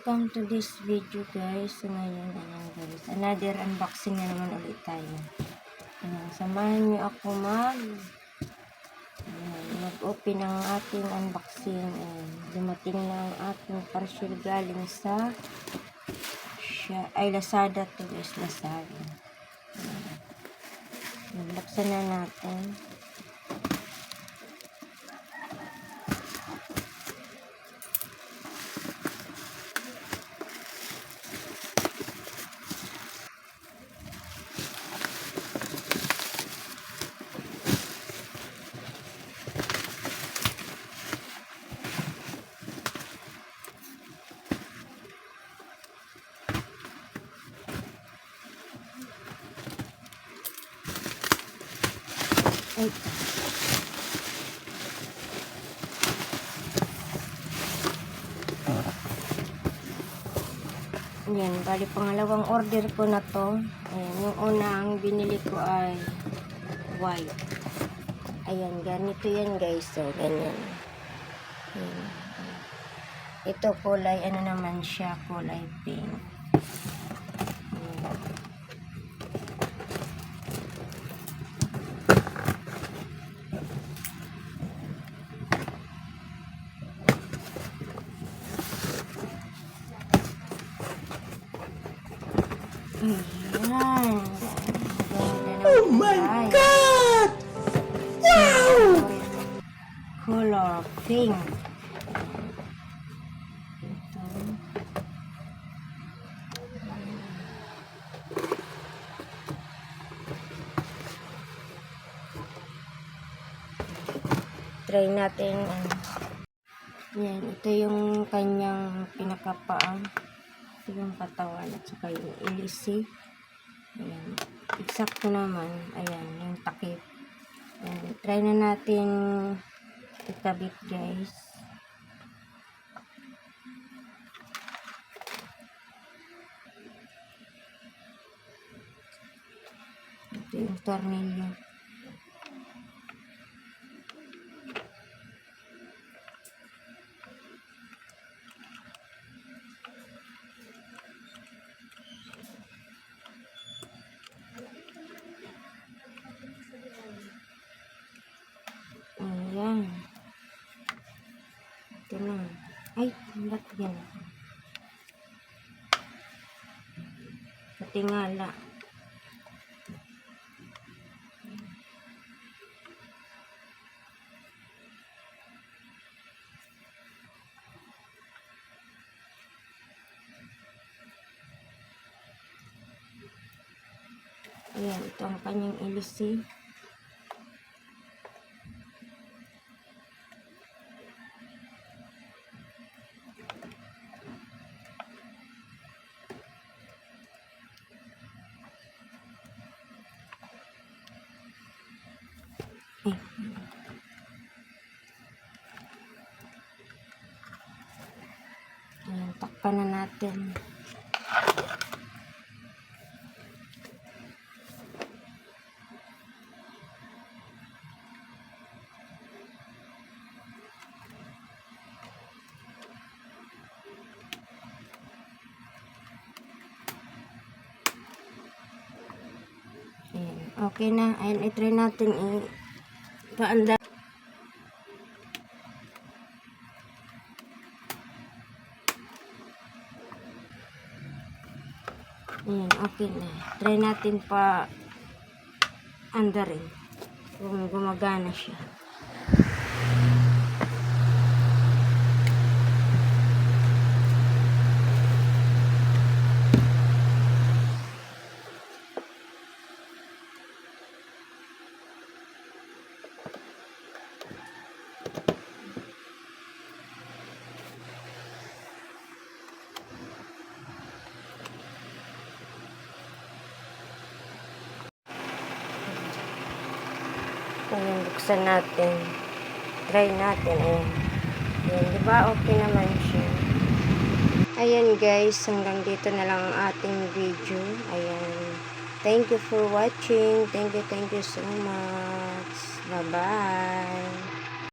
welcome to this video guys. So ngayon, ayan guys, another unboxing na naman ulit tayo. Ayan, samahan niyo ako mag-open ng ating unboxing. Ayan, dumating na ang ating parcel galing sa Lazada to guys, Lazada. Ayan, buksan na natin. Ay. Ayan, bali pangalawang order ko na to. Ayan, yung unang binili ko ay white. Ayan, ganito yan guys. So, ganyan. Ayan. Ito kulay, ano naman siya, kulay pink. Ayan. Oh my God! Wow! Color pink. Ito. Try natin. Ayan, ito yung kanyang pinakapaan. Ito yung katawan at saka yung ilisi. Ayan. Eksakto naman. Ayan, yung takip. Ayan. Try na natin ikabit guys. Ito yung tornilyo. Ayan. Ito na. Ay, ba't yan? Katingala. Ayan, ito ang kanyang ilisi. Ayan, takpan na natin. Ayan, okay na. Ayan, i-try natin paanda. Ayan, okay na. Try natin pa andarin kung gumagana siya. Ayan, buksan natin. Try natin. Ayan. Ayan, diba? Okay naman siya. Ayan guys, hanggang dito na lang ang ating video. Ayan. Thank you for watching. Thank you so much. Bye-bye.